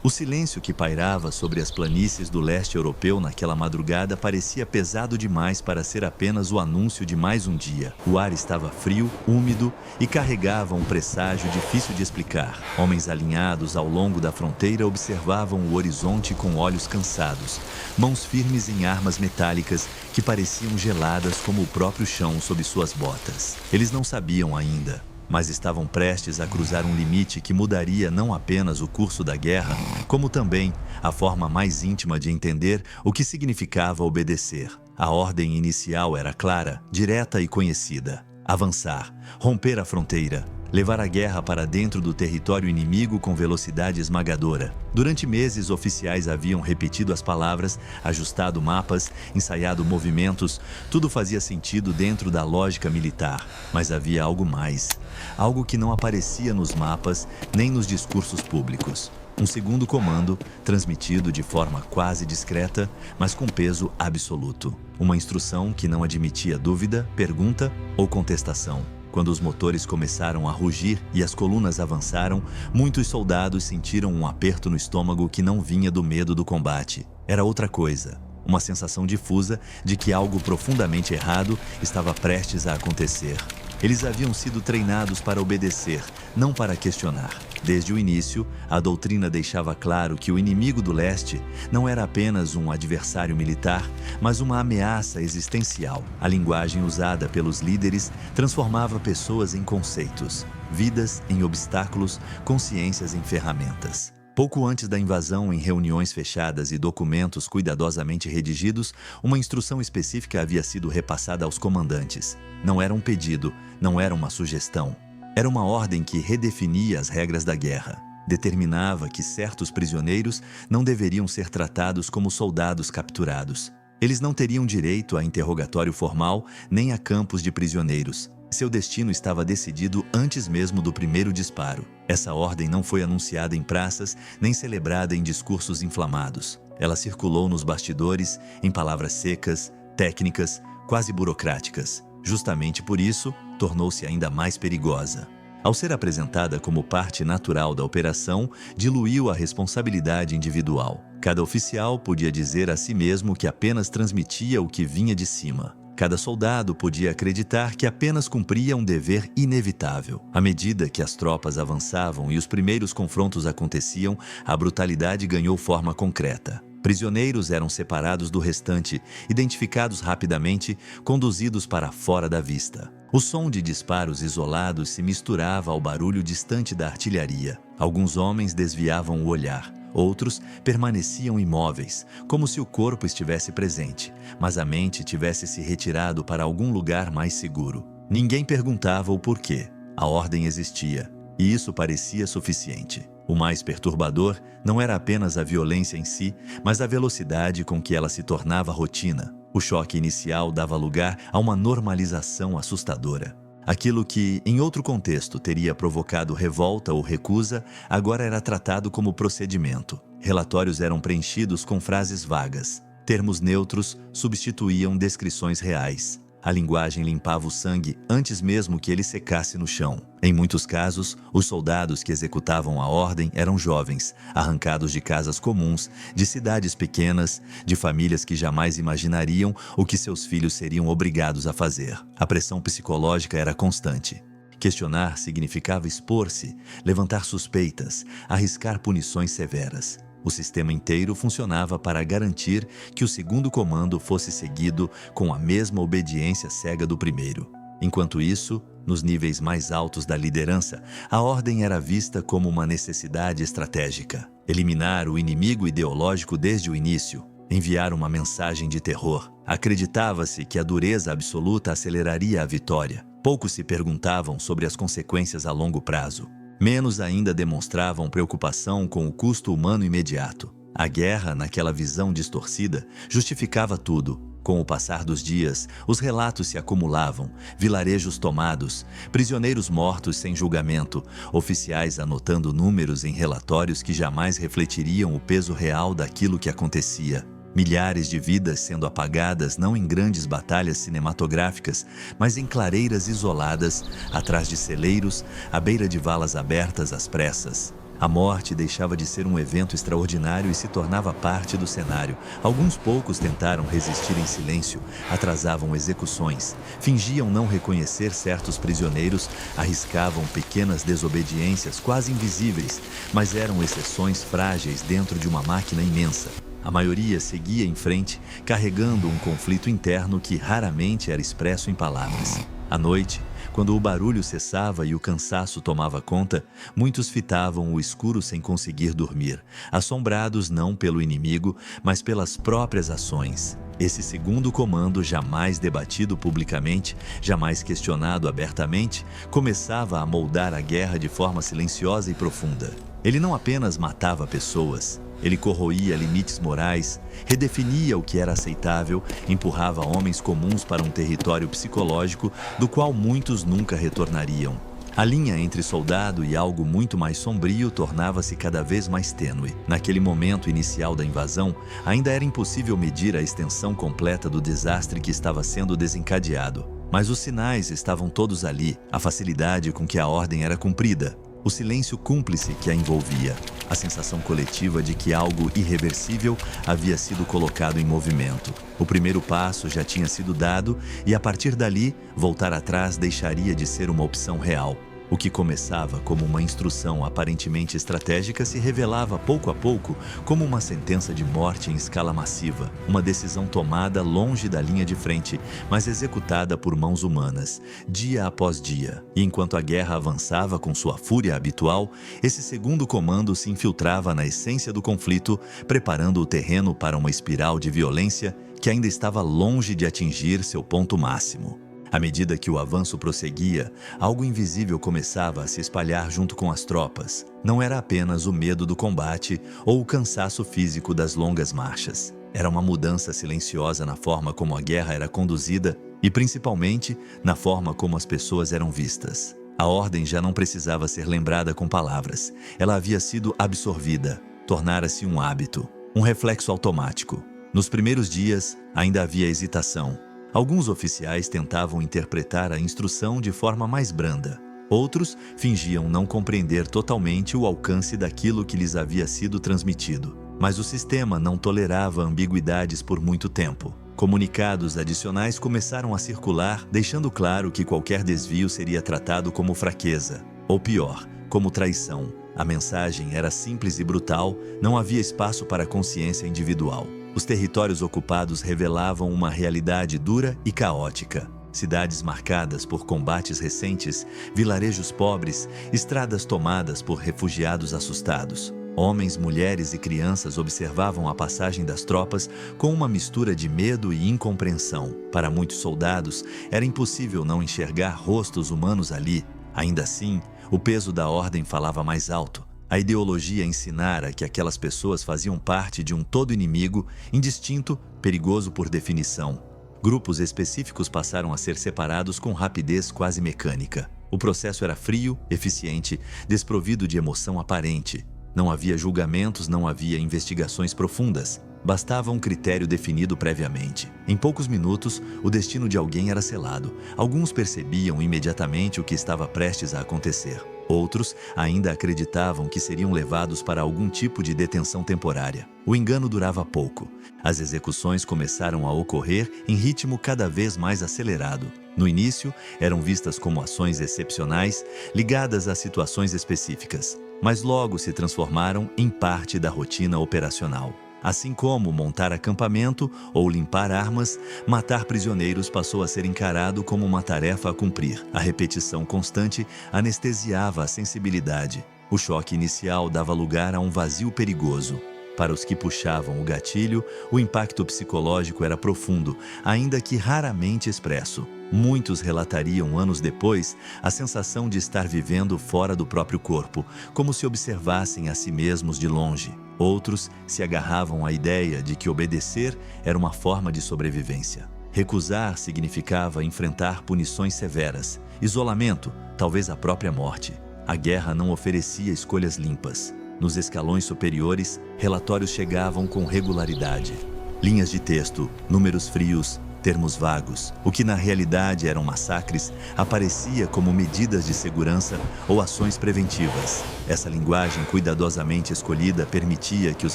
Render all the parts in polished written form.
O silêncio que pairava sobre as planícies do leste europeu naquela madrugada parecia pesado demais para ser apenas o anúncio de mais um dia. O ar estava frio, úmido e carregava um presságio difícil de explicar. Homens alinhados ao longo da fronteira observavam o horizonte com olhos cansados, mãos firmes em armas metálicas que pareciam geladas como o próprio chão sob suas botas. Eles não sabiam ainda, mas estavam prestes a cruzar um limite que mudaria não apenas o curso da guerra, como também a forma mais íntima de entender o que significava obedecer. A ordem inicial era clara, direta e conhecida: avançar, romper a fronteira, levar a guerra para dentro do território inimigo com velocidade esmagadora. Durante meses, oficiais haviam repetido as palavras, ajustado mapas, ensaiado movimentos. Tudo fazia sentido dentro da lógica militar, mas havia algo mais. Algo que não aparecia nos mapas nem nos discursos públicos. Um segundo comando, transmitido de forma quase discreta, mas com peso absoluto. Uma instrução que não admitia dúvida, pergunta ou contestação. Quando os motores começaram a rugir e as colunas avançaram, muitos soldados sentiram um aperto no estômago que não vinha do medo do combate. Era outra coisa. Uma sensação difusa de que algo profundamente errado estava prestes a acontecer. Eles haviam sido treinados para obedecer, não para questionar. Desde o início, a doutrina deixava claro que o inimigo do leste não era apenas um adversário militar, mas uma ameaça existencial. A linguagem usada pelos líderes transformava pessoas em conceitos, vidas em obstáculos, consciências em ferramentas. Pouco antes da invasão, em reuniões fechadas e documentos cuidadosamente redigidos, uma instrução específica havia sido repassada aos comandantes. Não era um pedido, não era uma sugestão. Era uma ordem que redefinia as regras da guerra. Determinava que certos prisioneiros não deveriam ser tratados como soldados capturados. Eles não teriam direito a interrogatório formal nem a campos de prisioneiros. Seu destino estava decidido antes mesmo do primeiro disparo. Essa ordem não foi anunciada em praças nem celebrada em discursos inflamados. Ela circulou nos bastidores, em palavras secas, técnicas, quase burocráticas. Justamente por isso, tornou-se ainda mais perigosa. Ao ser apresentada como parte natural da operação, diluiu a responsabilidade individual. Cada oficial podia dizer a si mesmo que apenas transmitia o que vinha de cima. Cada soldado podia acreditar que apenas cumpria um dever inevitável. À medida que as tropas avançavam e os primeiros confrontos aconteciam, a brutalidade ganhou forma concreta. Prisioneiros eram separados do restante, identificados rapidamente, conduzidos para fora da vista. O som de disparos isolados se misturava ao barulho distante da artilharia. Alguns homens desviavam o olhar. Outros permaneciam imóveis, como se o corpo estivesse presente, mas a mente tivesse se retirado para algum lugar mais seguro. Ninguém perguntava o porquê. A ordem existia, e isso parecia suficiente. O mais perturbador não era apenas a violência em si, mas a velocidade com que ela se tornava rotina. O choque inicial dava lugar a uma normalização assustadora. Aquilo que, em outro contexto, teria provocado revolta ou recusa, agora era tratado como procedimento. Relatórios eram preenchidos com frases vagas. Termos neutros substituíam descrições reais. A linguagem limpava o sangue antes mesmo que ele secasse no chão. Em muitos casos, os soldados que executavam a ordem eram jovens, arrancados de casas comuns, de cidades pequenas, de famílias que jamais imaginariam o que seus filhos seriam obrigados a fazer. A pressão psicológica era constante. Questionar significava expor-se, levantar suspeitas, arriscar punições severas. O sistema inteiro funcionava para garantir que o segundo comando fosse seguido com a mesma obediência cega do primeiro. Enquanto isso, nos níveis mais altos da liderança, a ordem era vista como uma necessidade estratégica. Eliminar o inimigo ideológico desde o início, enviar uma mensagem de terror. Acreditava-se que a dureza absoluta aceleraria a vitória. Poucos se perguntavam sobre as consequências a longo prazo. Menos ainda demonstravam preocupação com o custo humano imediato. A guerra, naquela visão distorcida, justificava tudo. Com o passar dos dias, os relatos se acumulavam, vilarejos tomados, prisioneiros mortos sem julgamento, oficiais anotando números em relatórios que jamais refletiriam o peso real daquilo que acontecia. Milhares de vidas sendo apagadas não em grandes batalhas cinematográficas, mas em clareiras isoladas, atrás de celeiros, à beira de valas abertas às pressas. A morte deixava de ser um evento extraordinário e se tornava parte do cenário. Alguns poucos tentaram resistir em silêncio, atrasavam execuções, fingiam não reconhecer certos prisioneiros, arriscavam pequenas desobediências quase invisíveis, mas eram exceções frágeis dentro de uma máquina imensa. A maioria seguia em frente, carregando um conflito interno que raramente era expresso em palavras. À noite, quando o barulho cessava e o cansaço tomava conta, muitos fitavam o escuro sem conseguir dormir, assombrados não pelo inimigo, mas pelas próprias ações. Esse segundo comando, jamais debatido publicamente, jamais questionado abertamente, começava a moldar a guerra de forma silenciosa e profunda. Ele não apenas matava pessoas, ele corroía limites morais, redefinia o que era aceitável, empurrava homens comuns para um território psicológico do qual muitos nunca retornariam. A linha entre soldado e algo muito mais sombrio tornava-se cada vez mais tênue. Naquele momento inicial da invasão, ainda era impossível medir a extensão completa do desastre que estava sendo desencadeado. Mas os sinais estavam todos ali, a facilidade com que a ordem era cumprida, o silêncio cúmplice que a envolvia, a sensação coletiva de que algo irreversível havia sido colocado em movimento. O primeiro passo já tinha sido dado e, a partir dali, voltar atrás deixaria de ser uma opção real. O que começava como uma instrução aparentemente estratégica se revelava pouco a pouco como uma sentença de morte em escala massiva, uma decisão tomada longe da linha de frente, mas executada por mãos humanas, dia após dia. E enquanto a guerra avançava com sua fúria habitual, esse segundo comando se infiltrava na essência do conflito, preparando o terreno para uma espiral de violência que ainda estava longe de atingir seu ponto máximo. À medida que o avanço prosseguia, algo invisível começava a se espalhar junto com as tropas. Não era apenas o medo do combate ou o cansaço físico das longas marchas. Era uma mudança silenciosa na forma como a guerra era conduzida e, principalmente, na forma como as pessoas eram vistas. A ordem já não precisava ser lembrada com palavras. Ela havia sido absorvida, tornara-se um hábito, um reflexo automático. Nos primeiros dias, ainda havia hesitação. Alguns oficiais tentavam interpretar a instrução de forma mais branda. Outros fingiam não compreender totalmente o alcance daquilo que lhes havia sido transmitido. Mas o sistema não tolerava ambiguidades por muito tempo. Comunicados adicionais começaram a circular, deixando claro que qualquer desvio seria tratado como fraqueza, ou pior, como traição. A mensagem era simples e brutal, não havia espaço para consciência individual. Os territórios ocupados revelavam uma realidade dura e caótica. Cidades marcadas por combates recentes, vilarejos pobres, estradas tomadas por refugiados assustados. Homens, mulheres e crianças observavam a passagem das tropas com uma mistura de medo e incompreensão. Para muitos soldados, era impossível não enxergar rostos humanos ali. Ainda assim, o peso da ordem falava mais alto. A ideologia ensinara que aquelas pessoas faziam parte de um todo inimigo, indistinto, perigoso por definição. Grupos específicos passaram a ser separados com rapidez quase mecânica. O processo era frio, eficiente, desprovido de emoção aparente. Não havia julgamentos, não havia investigações profundas. Bastava um critério definido previamente. Em poucos minutos, o destino de alguém era selado. Alguns percebiam imediatamente o que estava prestes a acontecer. Outros ainda acreditavam que seriam levados para algum tipo de detenção temporária. O engano durava pouco. As execuções começaram a ocorrer em ritmo cada vez mais acelerado. No início, eram vistas como ações excepcionais, ligadas a situações específicas, mas logo se transformaram em parte da rotina operacional. Assim como montar acampamento ou limpar armas, matar prisioneiros passou a ser encarado como uma tarefa a cumprir. A repetição constante anestesiava a sensibilidade. O choque inicial dava lugar a um vazio perigoso. Para os que puxavam o gatilho, o impacto psicológico era profundo, ainda que raramente expresso. Muitos relatariam anos depois a sensação de estar vivendo fora do próprio corpo, como se observassem a si mesmos de longe. Outros se agarravam à ideia de que obedecer era uma forma de sobrevivência. Recusar significava enfrentar punições severas, isolamento, talvez a própria morte. A guerra não oferecia escolhas limpas. Nos escalões superiores, relatórios chegavam com regularidade. Linhas de texto, números frios, termos vagos. O que na realidade eram massacres aparecia como medidas de segurança ou ações preventivas. Essa linguagem cuidadosamente escolhida permitia que os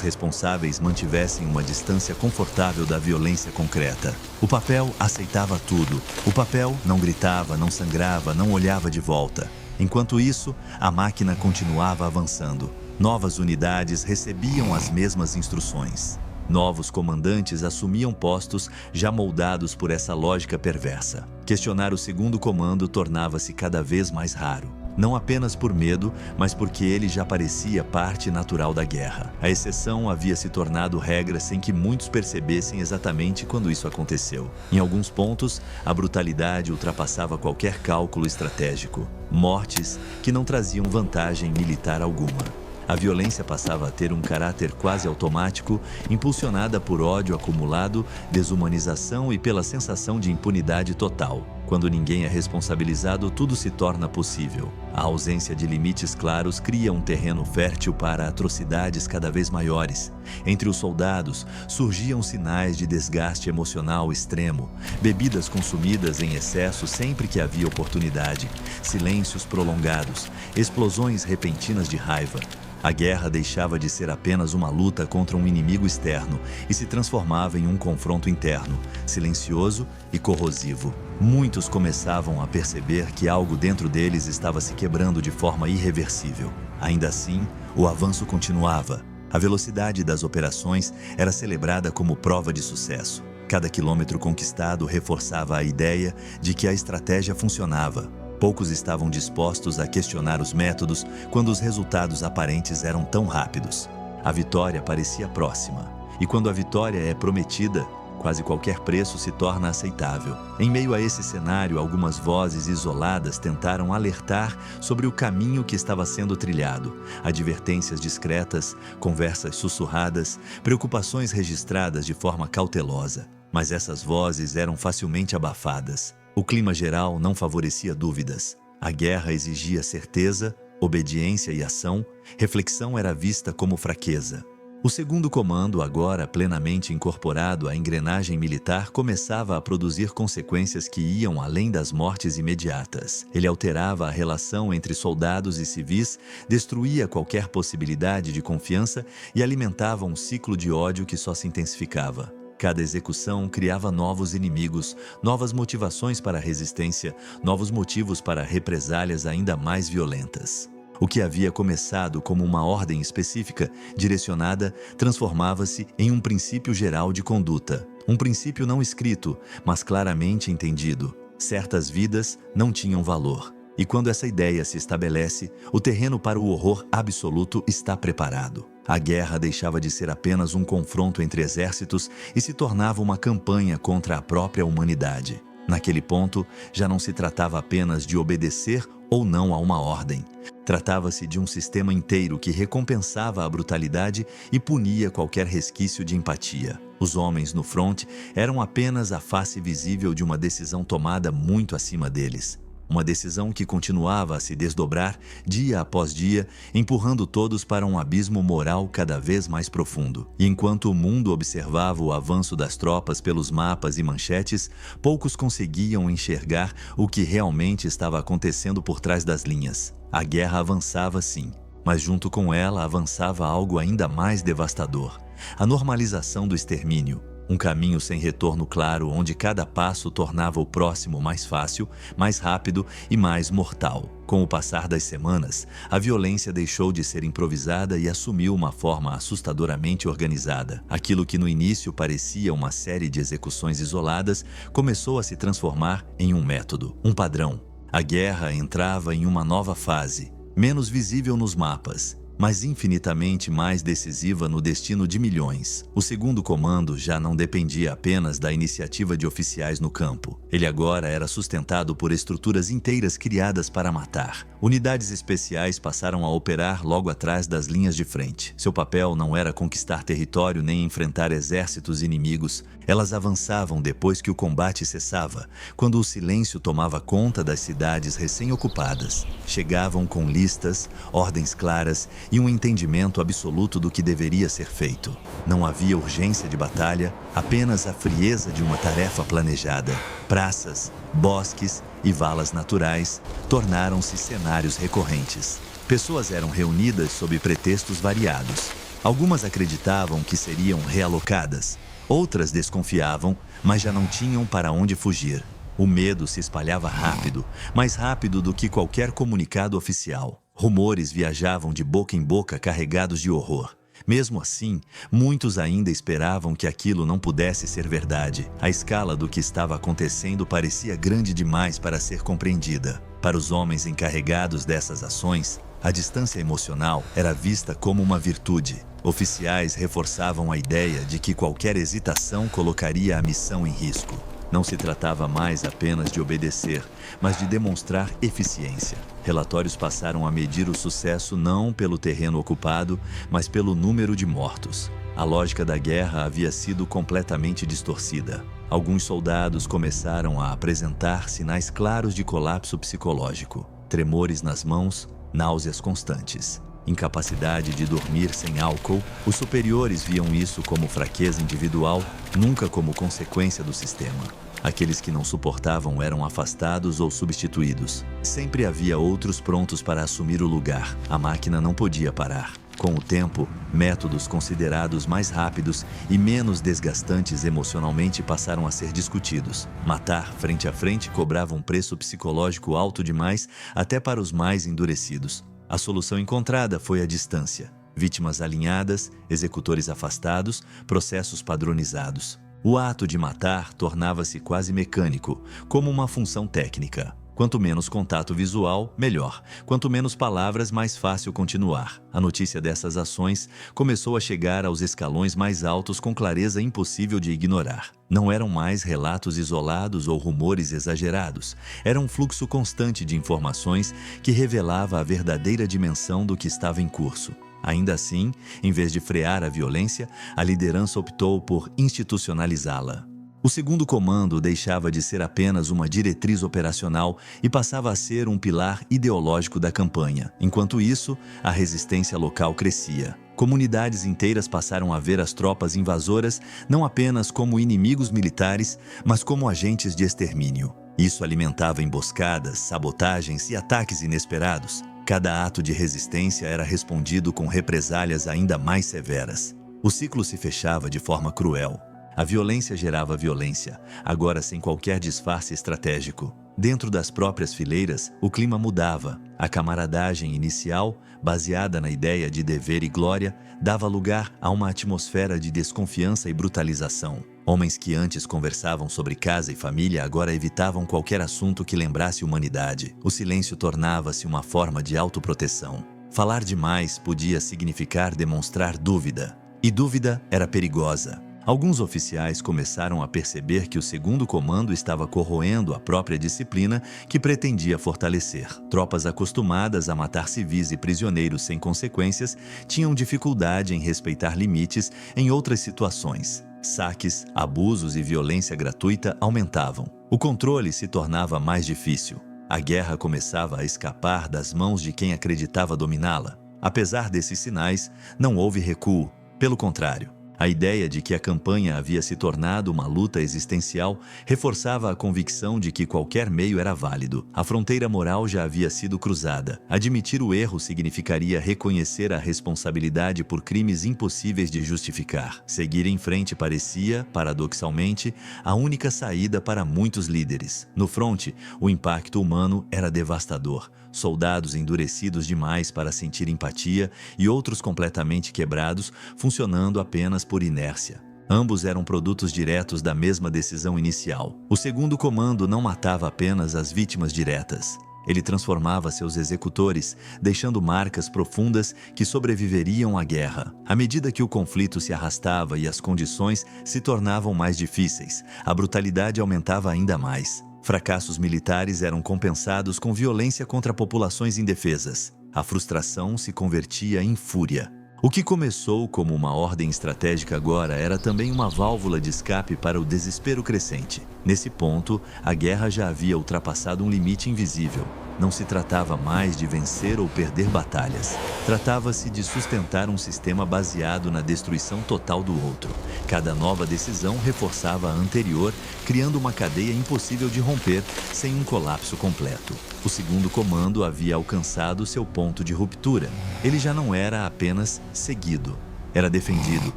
responsáveis mantivessem uma distância confortável da violência concreta. O papel aceitava tudo. O papel não gritava, não sangrava, não olhava de volta. Enquanto isso, a máquina continuava avançando. Novas unidades recebiam as mesmas instruções. Novos comandantes assumiam postos já moldados por essa lógica perversa. Questionar o segundo comando tornava-se cada vez mais raro. Não apenas por medo, mas porque ele já parecia parte natural da guerra. A exceção havia se tornado regra sem que muitos percebessem exatamente quando isso aconteceu. Em alguns pontos, a brutalidade ultrapassava qualquer cálculo estratégico. Mortes que não traziam vantagem militar alguma. A violência passava a ter um caráter quase automático, impulsionada por ódio acumulado, desumanização e pela sensação de impunidade total. Quando ninguém é responsabilizado, tudo se torna possível. A ausência de limites claros cria um terreno fértil para atrocidades cada vez maiores. Entre os soldados, surgiam sinais de desgaste emocional extremo, bebidas consumidas em excesso sempre que havia oportunidade, silêncios prolongados, explosões repentinas de raiva. A guerra deixava de ser apenas uma luta contra um inimigo externo e se transformava em um confronto interno, silencioso e corrosivo. Muitos começavam a perceber que algo dentro deles estava se quebrando de forma irreversível. Ainda assim, o avanço continuava. A velocidade das operações era celebrada como prova de sucesso. Cada quilômetro conquistado reforçava a ideia de que a estratégia funcionava. Poucos estavam dispostos a questionar os métodos quando os resultados aparentes eram tão rápidos. A vitória parecia próxima. E quando a vitória é prometida, quase qualquer preço se torna aceitável. Em meio a esse cenário, algumas vozes isoladas tentaram alertar sobre o caminho que estava sendo trilhado. Advertências discretas, conversas sussurradas, preocupações registradas de forma cautelosa. Mas essas vozes eram facilmente abafadas. O clima geral não favorecia dúvidas. A guerra exigia certeza, obediência e ação. Reflexão era vista como fraqueza. O segundo comando, agora plenamente incorporado à engrenagem militar, começava a produzir consequências que iam além das mortes imediatas. Ele alterava a relação entre soldados e civis, destruía qualquer possibilidade de confiança e alimentava um ciclo de ódio que só se intensificava. Cada execução criava novos inimigos, novas motivações para a resistência, novos motivos para represálias ainda mais violentas. O que havia começado como uma ordem específica, direcionada, transformava-se em um princípio geral de conduta. Um princípio não escrito, mas claramente entendido. Certas vidas não tinham valor. E quando essa ideia se estabelece, o terreno para o horror absoluto está preparado. A guerra deixava de ser apenas um confronto entre exércitos e se tornava uma campanha contra a própria humanidade. Naquele ponto, já não se tratava apenas de obedecer ou não a uma ordem. Tratava-se de um sistema inteiro que recompensava a brutalidade e punia qualquer resquício de empatia. Os homens no fronte eram apenas a face visível de uma decisão tomada muito acima deles. Uma decisão que continuava a se desdobrar dia após dia, empurrando todos para um abismo moral cada vez mais profundo. E enquanto o mundo observava o avanço das tropas pelos mapas e manchetes, poucos conseguiam enxergar o que realmente estava acontecendo por trás das linhas. A guerra avançava sim, mas junto com ela avançava algo ainda mais devastador: a normalização do extermínio. Um caminho sem retorno claro, onde cada passo tornava o próximo mais fácil, mais rápido e mais mortal. Com o passar das semanas, a violência deixou de ser improvisada e assumiu uma forma assustadoramente organizada. Aquilo que no início parecia uma série de execuções isoladas começou a se transformar em um método, um padrão. A guerra entrava em uma nova fase, menos visível nos mapas, mas infinitamente mais decisiva no destino de milhões. O segundo comando já não dependia apenas da iniciativa de oficiais no campo. Ele agora era sustentado por estruturas inteiras criadas para matar. Unidades especiais passaram a operar logo atrás das linhas de frente. Seu papel não era conquistar território nem enfrentar exércitos inimigos. Elas avançavam depois que o combate cessava, quando o silêncio tomava conta das cidades recém-ocupadas. Chegavam com listas, ordens claras, e um entendimento absoluto do que deveria ser feito. Não havia urgência de batalha, apenas a frieza de uma tarefa planejada. Praças, bosques e valas naturais tornaram-se cenários recorrentes. Pessoas eram reunidas sob pretextos variados. Algumas acreditavam que seriam realocadas, outras desconfiavam, mas já não tinham para onde fugir. O medo se espalhava rápido, mais rápido do que qualquer comunicado oficial. Rumores viajavam de boca em boca carregados de horror. Mesmo assim, muitos ainda esperavam que aquilo não pudesse ser verdade. A escala do que estava acontecendo parecia grande demais para ser compreendida. Para os homens encarregados dessas ações, a distância emocional era vista como uma virtude. Oficiais reforçavam a ideia de que qualquer hesitação colocaria a missão em risco. Não se tratava mais apenas de obedecer, mas de demonstrar eficiência. Relatórios passaram a medir o sucesso não pelo terreno ocupado, mas pelo número de mortos. A lógica da guerra havia sido completamente distorcida. Alguns soldados começaram a apresentar sinais claros de colapso psicológico, tremores nas mãos, náuseas constantes. Incapacidade de dormir sem álcool, os superiores viam isso como fraqueza individual, nunca como consequência do sistema. Aqueles que não suportavam eram afastados ou substituídos. Sempre havia outros prontos para assumir o lugar. A máquina não podia parar. Com o tempo, métodos considerados mais rápidos e menos desgastantes emocionalmente passaram a ser discutidos. Matar frente a frente cobrava um preço psicológico alto demais até para os mais endurecidos. A solução encontrada foi a distância. Vítimas alinhadas, executores afastados, processos padronizados. O ato de matar tornava-se quase mecânico, como uma função técnica. Quanto menos contato visual, melhor. Quanto menos palavras, mais fácil continuar. A notícia dessas ações começou a chegar aos escalões mais altos com clareza impossível de ignorar. Não eram mais relatos isolados ou rumores exagerados. Era um fluxo constante de informações que revelava a verdadeira dimensão do que estava em curso. Ainda assim, em vez de frear a violência, a liderança optou por institucionalizá-la. O segundo comando deixava de ser apenas uma diretriz operacional e passava a ser um pilar ideológico da campanha. Enquanto isso, a resistência local crescia. Comunidades inteiras passaram a ver as tropas invasoras não apenas como inimigos militares, mas como agentes de extermínio. Isso alimentava emboscadas, sabotagens e ataques inesperados. Cada ato de resistência era respondido com represálias ainda mais severas. O ciclo se fechava de forma cruel. A violência gerava violência, agora sem qualquer disfarce estratégico. Dentro das próprias fileiras, o clima mudava. A camaradagem inicial, baseada na ideia de dever e glória, dava lugar a uma atmosfera de desconfiança e brutalização. Homens que antes conversavam sobre casa e família agora evitavam qualquer assunto que lembrasse humanidade. O silêncio tornava-se uma forma de autoproteção. Falar demais podia significar demonstrar dúvida. E dúvida era perigosa. Alguns oficiais começaram a perceber que o segundo comando estava corroendo a própria disciplina que pretendia fortalecer. Tropas acostumadas a matar civis e prisioneiros sem consequências tinham dificuldade em respeitar limites em outras situações. Saques, abusos e violência gratuita aumentavam. O controle se tornava mais difícil. A guerra começava a escapar das mãos de quem acreditava dominá-la. Apesar desses sinais, não houve recuo. Pelo contrário, a ideia de que a campanha havia se tornado uma luta existencial reforçava a convicção de que qualquer meio era válido. A fronteira moral já havia sido cruzada. Admitir o erro significaria reconhecer a responsabilidade por crimes impossíveis de justificar. Seguir em frente parecia, paradoxalmente, a única saída para muitos líderes. No fronte, o impacto humano era devastador. Soldados endurecidos demais para sentir empatia e outros completamente quebrados, funcionando apenas por inércia. Ambos eram produtos diretos da mesma decisão inicial. O segundo comando não matava apenas as vítimas diretas. Ele transformava seus executores, deixando marcas profundas que sobreviveriam à guerra. À medida que o conflito se arrastava e as condições se tornavam mais difíceis, a brutalidade aumentava ainda mais. Fracassos militares eram compensados com violência contra populações indefesas. A frustração se convertia em fúria. O que começou como uma ordem estratégica agora era também uma válvula de escape para o desespero crescente. Nesse ponto, a guerra já havia ultrapassado um limite invisível. não se tratava mais de vencer ou perder batalhas. Tratava-se de sustentar um sistema baseado na destruição total do outro. Cada nova decisão reforçava a anterior, criando uma cadeia impossível de romper sem um colapso completo. O segundo comando havia alcançado seu ponto de ruptura. Ele já não era apenas seguido. Era defendido,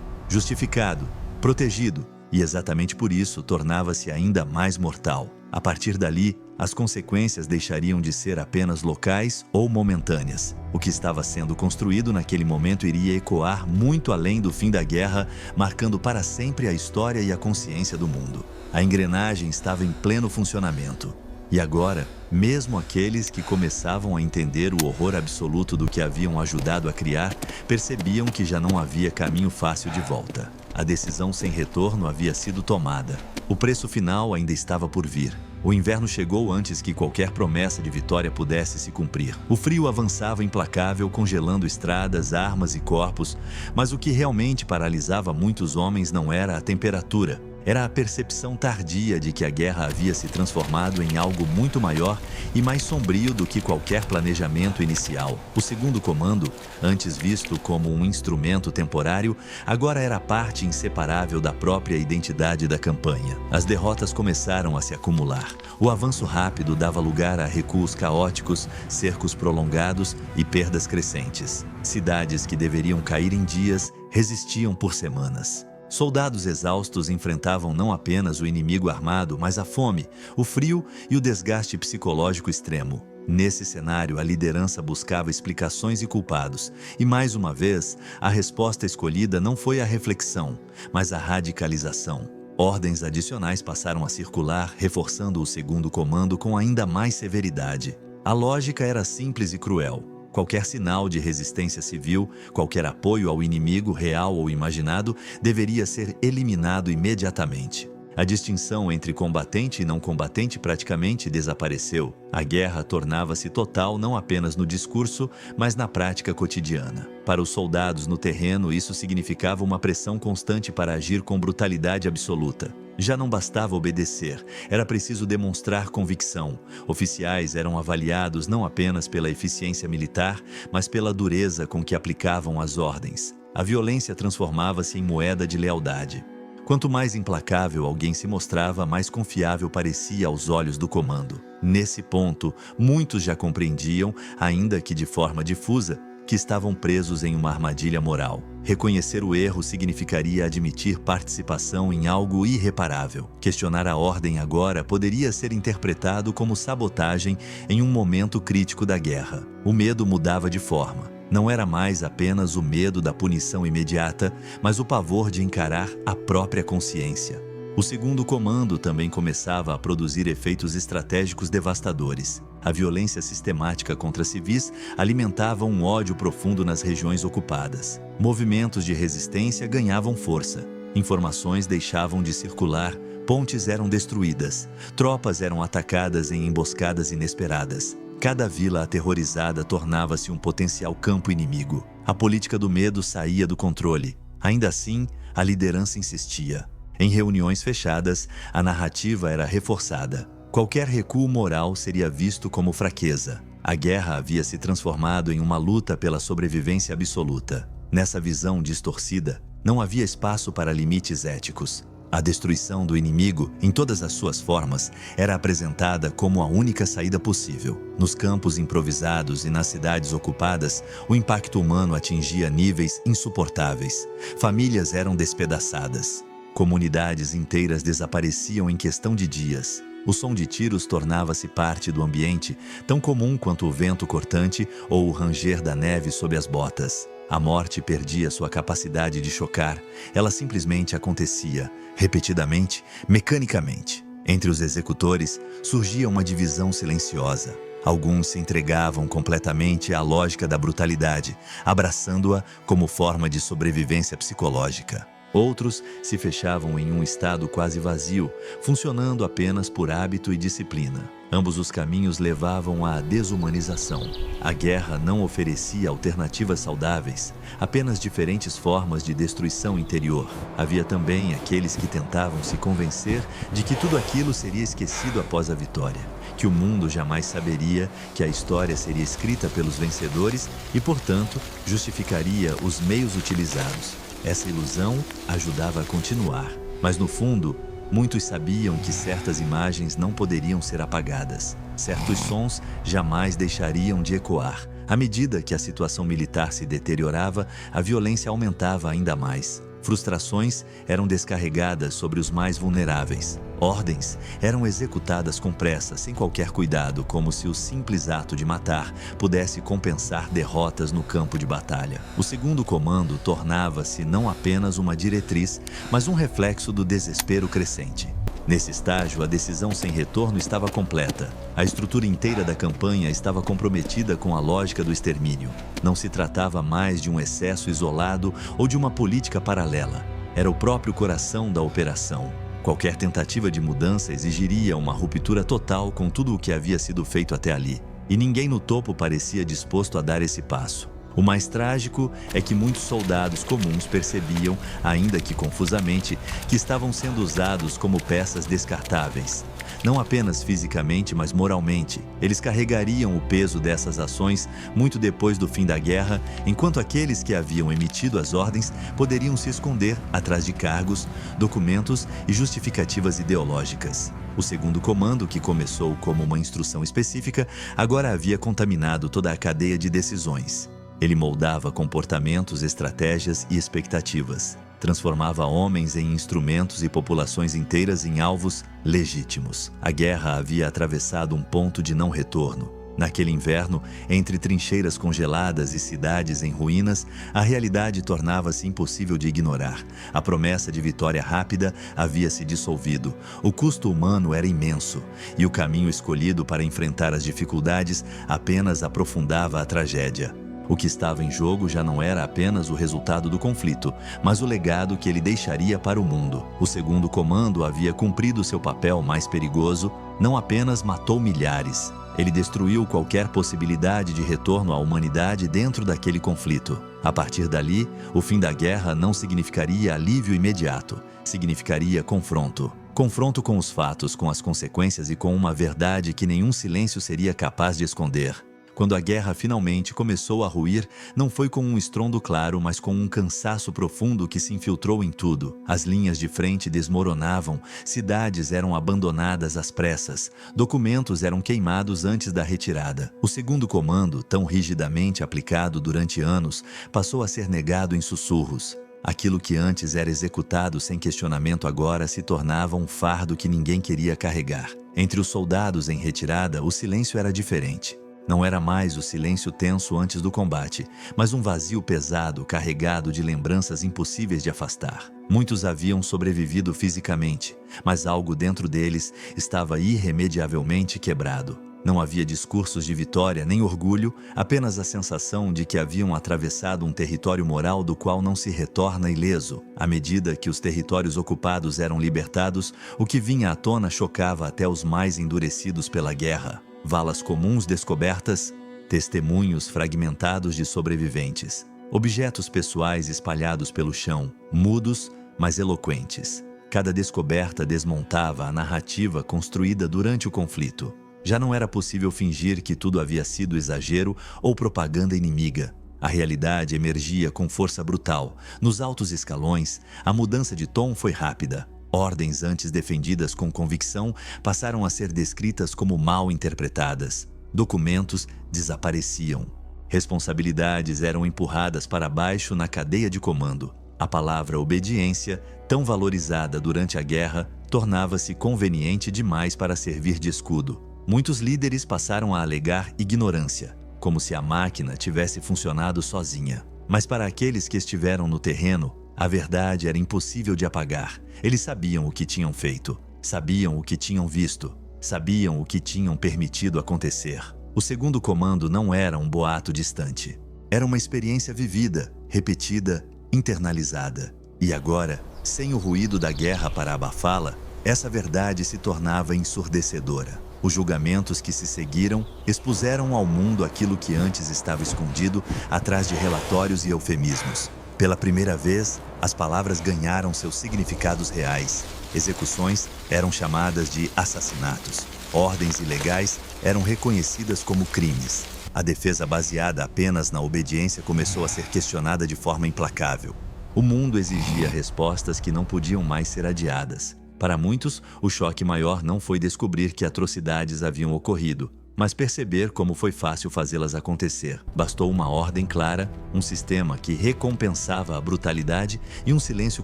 justificado, protegido, e exatamente por isso tornava-se ainda mais mortal. A partir dali, as consequências deixariam de ser apenas locais ou momentâneas. O que estava sendo construído naquele momento iria ecoar muito além do fim da guerra, marcando para sempre a história e a consciência do mundo. A engrenagem estava em pleno funcionamento. E agora, mesmo aqueles que começavam a entender o horror absoluto do que haviam ajudado a criar, percebiam que já não havia caminho fácil de volta. A decisão sem retorno havia sido tomada. O preço final ainda estava por vir. O inverno chegou antes que qualquer promessa de vitória pudesse se cumprir. O frio avançava implacável, congelando estradas, armas e corpos, mas o que realmente paralisava muitos homens não era a temperatura. Era a percepção tardia de que a guerra havia se transformado em algo muito maior e mais sombrio do que qualquer planejamento inicial. O segundo comando, antes visto como um instrumento temporário, agora era parte inseparável da própria identidade da campanha. As derrotas começaram a se acumular. O avanço rápido dava lugar a recuos caóticos, cercos prolongados e perdas crescentes. Cidades que deveriam cair em dias resistiam por semanas. Soldados exaustos enfrentavam não apenas o inimigo armado, mas a fome, o frio e o desgaste psicológico extremo. Nesse cenário, a liderança buscava explicações e culpados, e mais uma vez, a resposta escolhida não foi a reflexão, mas a radicalização. Ordens adicionais passaram a circular, reforçando o segundo comando com ainda mais severidade. A lógica era simples e cruel. Qualquer sinal de resistência civil, qualquer apoio ao inimigo, real ou imaginado, deveria ser eliminado imediatamente. A distinção entre combatente e não combatente praticamente desapareceu. A guerra tornava-se total não apenas no discurso, mas na prática cotidiana. Para os soldados no terreno, isso significava uma pressão constante para agir com brutalidade absoluta. Já não bastava obedecer, era preciso demonstrar convicção. Oficiais eram avaliados não apenas pela eficiência militar, mas pela dureza com que aplicavam as ordens. A violência transformava-se em moeda de lealdade. Quanto mais implacável alguém se mostrava, mais confiável parecia aos olhos do comando. Nesse ponto, muitos já compreendiam, ainda que de forma difusa, que estavam presos em uma armadilha moral. Reconhecer o erro significaria admitir participação em algo irreparável. Questionar a ordem agora poderia ser interpretado como sabotagem em um momento crítico da guerra. O medo mudava de forma. Não era mais apenas o medo da punição imediata, mas o pavor de encarar a própria consciência. O segundo comando também começava a produzir efeitos estratégicos devastadores. A violência sistemática contra civis alimentava um ódio profundo nas regiões ocupadas. Movimentos de resistência ganhavam força. Informações deixavam de circular, pontes eram destruídas, tropas eram atacadas em emboscadas inesperadas. Cada vila aterrorizada tornava-se um potencial campo inimigo. A política do medo saía do controle. Ainda assim, a liderança insistia. Em reuniões fechadas, a narrativa era reforçada. Qualquer recuo moral seria visto como fraqueza. A guerra havia se transformado em uma luta pela sobrevivência absoluta. Nessa visão distorcida, não havia espaço para limites éticos. A destruição do inimigo, em todas as suas formas, era apresentada como a única saída possível. Nos campos improvisados e nas cidades ocupadas, o impacto humano atingia níveis insuportáveis. Famílias eram despedaçadas. Comunidades inteiras desapareciam em questão de dias. O som de tiros tornava-se parte do ambiente, tão comum quanto o vento cortante ou o ranger da neve sob as botas. A morte perdia sua capacidade de chocar. Ela simplesmente acontecia, repetidamente, mecanicamente. Entre os executores, surgia uma divisão silenciosa. Alguns se entregavam completamente à lógica da brutalidade, abraçando-a como forma de sobrevivência psicológica. Outros se fechavam em um estado quase vazio, funcionando apenas por hábito e disciplina. Ambos os caminhos levavam à desumanização. A guerra não oferecia alternativas saudáveis, apenas diferentes formas de destruição interior. Havia também aqueles que tentavam se convencer de que tudo aquilo seria esquecido após a vitória, que o mundo jamais saberia, que a história seria escrita pelos vencedores e, portanto, justificaria os meios utilizados. Essa ilusão ajudava a continuar, mas no fundo, muitos sabiam que certas imagens não poderiam ser apagadas. Certos sons jamais deixariam de ecoar. À medida que a situação militar se deteriorava, a violência aumentava ainda mais. Frustrações eram descarregadas sobre os mais vulneráveis. Ordens eram executadas com pressa, sem qualquer cuidado, como se o simples ato de matar pudesse compensar derrotas no campo de batalha. O segundo comando tornava-se não apenas uma diretriz, mas um reflexo do desespero crescente. Nesse estágio, a decisão sem retorno estava completa. A estrutura inteira da campanha estava comprometida com a lógica do extermínio. Não se tratava mais de um excesso isolado ou de uma política paralela. Era o próprio coração da operação. Qualquer tentativa de mudança exigiria uma ruptura total com tudo o que havia sido feito até ali. E ninguém no topo parecia disposto a dar esse passo. O mais trágico é que muitos soldados comuns percebiam, ainda que confusamente, que estavam sendo usados como peças descartáveis. Não apenas fisicamente, mas moralmente. Eles carregariam o peso dessas ações muito depois do fim da guerra, enquanto aqueles que haviam emitido as ordens poderiam se esconder atrás de cargos, documentos e justificativas ideológicas. O segundo comando, que começou como uma instrução específica, agora havia contaminado toda a cadeia de decisões. Ele moldava comportamentos, estratégias e expectativas. Transformava homens em instrumentos e populações inteiras em alvos legítimos. A guerra havia atravessado um ponto de não retorno. Naquele inverno, entre trincheiras congeladas e cidades em ruínas, a realidade tornava-se impossível de ignorar. A promessa de vitória rápida havia se dissolvido. O custo humano era imenso, e o caminho escolhido para enfrentar as dificuldades apenas aprofundava a tragédia. O que estava em jogo já não era apenas o resultado do conflito, mas o legado que ele deixaria para o mundo. O segundo comando havia cumprido seu papel mais perigoso, não apenas matou milhares, ele destruiu qualquer possibilidade de retorno à humanidade dentro daquele conflito. A partir dali, o fim da guerra não significaria alívio imediato, significaria confronto. Confronto com os fatos, com as consequências e com uma verdade que nenhum silêncio seria capaz de esconder. Quando a guerra finalmente começou a ruir, não foi com um estrondo claro, mas com um cansaço profundo que se infiltrou em tudo. As linhas de frente desmoronavam, cidades eram abandonadas às pressas, documentos eram queimados antes da retirada. O segundo comando, tão rigidamente aplicado durante anos, passou a ser negado em sussurros. Aquilo que antes era executado sem questionamento agora se tornava um fardo que ninguém queria carregar. Entre os soldados em retirada, o silêncio era diferente. Não era mais o silêncio tenso antes do combate, mas um vazio pesado carregado de lembranças impossíveis de afastar. Muitos haviam sobrevivido fisicamente, mas algo dentro deles estava irremediavelmente quebrado. Não havia discursos de vitória nem orgulho, apenas a sensação de que haviam atravessado um território moral do qual não se retorna ileso. À medida que os territórios ocupados eram libertados, o que vinha à tona chocava até os mais endurecidos pela guerra. Valas comuns descobertas, testemunhos fragmentados de sobreviventes, objetos pessoais espalhados pelo chão, mudos, mas eloquentes. Cada descoberta desmontava a narrativa construída durante o conflito. Já não era possível fingir que tudo havia sido exagero ou propaganda inimiga. A realidade emergia com força brutal. Nos altos escalões, a mudança de tom foi rápida. Ordens antes defendidas com convicção passaram a ser descritas como mal interpretadas. Documentos desapareciam. Responsabilidades eram empurradas para baixo na cadeia de comando. A palavra obediência, tão valorizada durante a guerra, tornava-se conveniente demais para servir de escudo. Muitos líderes passaram a alegar ignorância, como se a máquina tivesse funcionado sozinha. Mas para aqueles que estiveram no terreno, a verdade era impossível de apagar. Eles sabiam o que tinham feito, sabiam o que tinham visto, sabiam o que tinham permitido acontecer. O segundo comando não era um boato distante. Era uma experiência vivida, repetida, internalizada. E agora, sem o ruído da guerra para abafá-la, essa verdade se tornava ensurdecedora. Os julgamentos que se seguiram expuseram ao mundo aquilo que antes estava escondido atrás de relatórios e eufemismos. Pela primeira vez, as palavras ganharam seus significados reais. Execuções eram chamadas de assassinatos. Ordens ilegais eram reconhecidas como crimes. A defesa baseada apenas na obediência começou a ser questionada de forma implacável. O mundo exigia respostas que não podiam mais ser adiadas. Para muitos, o choque maior não foi descobrir que atrocidades haviam ocorrido, mas perceber como foi fácil fazê-las acontecer. Bastou uma ordem clara, um sistema que recompensava a brutalidade e um silêncio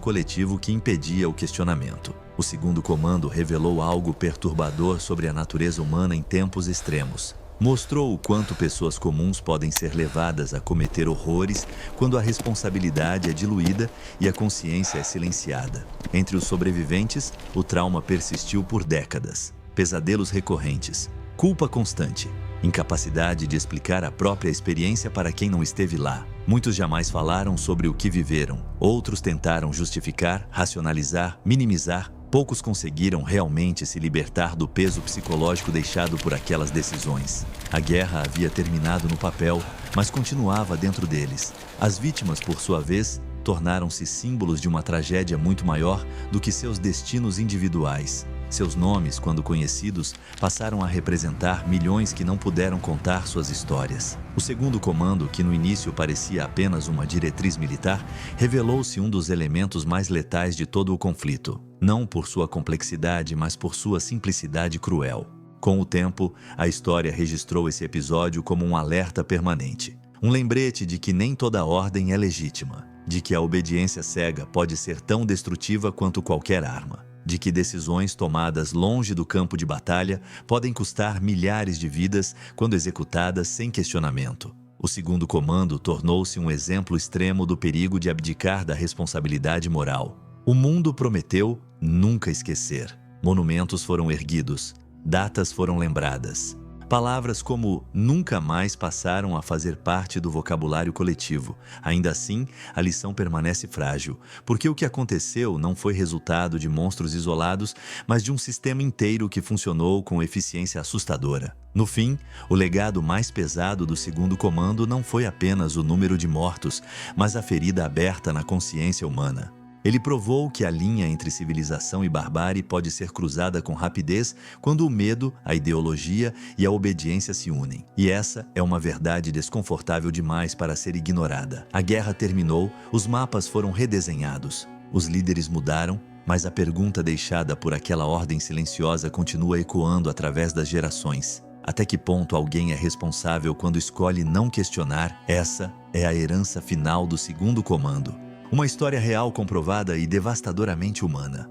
coletivo que impedia o questionamento. O segundo comando revelou algo perturbador sobre a natureza humana em tempos extremos. Mostrou o quanto pessoas comuns podem ser levadas a cometer horrores quando a responsabilidade é diluída e a consciência é silenciada. Entre os sobreviventes, o trauma persistiu por décadas. Pesadelos recorrentes, culpa constante, incapacidade de explicar a própria experiência para quem não esteve lá. Muitos jamais falaram sobre o que viveram. Outros tentaram justificar, racionalizar, minimizar. Poucos conseguiram realmente se libertar do peso psicológico deixado por aquelas decisões. A guerra havia terminado no papel, mas continuava dentro deles. As vítimas, por sua vez, tornaram-se símbolos de uma tragédia muito maior do que seus destinos individuais. Seus nomes, quando conhecidos, passaram a representar milhões que não puderam contar suas histórias. O segundo comando, que no início parecia apenas uma diretriz militar, revelou-se um dos elementos mais letais de todo o conflito. Não por sua complexidade, mas por sua simplicidade cruel. Com o tempo, a história registrou esse episódio como um alerta permanente. Um lembrete de que nem toda ordem é legítima, de que a obediência cega pode ser tão destrutiva quanto qualquer arma, de que decisões tomadas longe do campo de batalha podem custar milhares de vidas quando executadas sem questionamento. O segundo comando tornou-se um exemplo extremo do perigo de abdicar da responsabilidade moral. O mundo prometeu nunca esquecer. Monumentos foram erguidos, datas foram lembradas. Palavras como nunca mais passaram a fazer parte do vocabulário coletivo. Ainda assim, a lição permanece frágil, porque o que aconteceu não foi resultado de monstros isolados, mas de um sistema inteiro que funcionou com eficiência assustadora. No fim, o legado mais pesado do segundo comando não foi apenas o número de mortos, mas a ferida aberta na consciência humana. Ele provou que a linha entre civilização e barbárie pode ser cruzada com rapidez quando o medo, a ideologia e a obediência se unem. E essa é uma verdade desconfortável demais para ser ignorada. A guerra terminou, os mapas foram redesenhados, os líderes mudaram, mas a pergunta deixada por aquela ordem silenciosa continua ecoando através das gerações. Até que ponto alguém é responsável quando escolhe não questionar? Essa é a herança final do segundo comando. Uma história real comprovada e devastadoramente humana.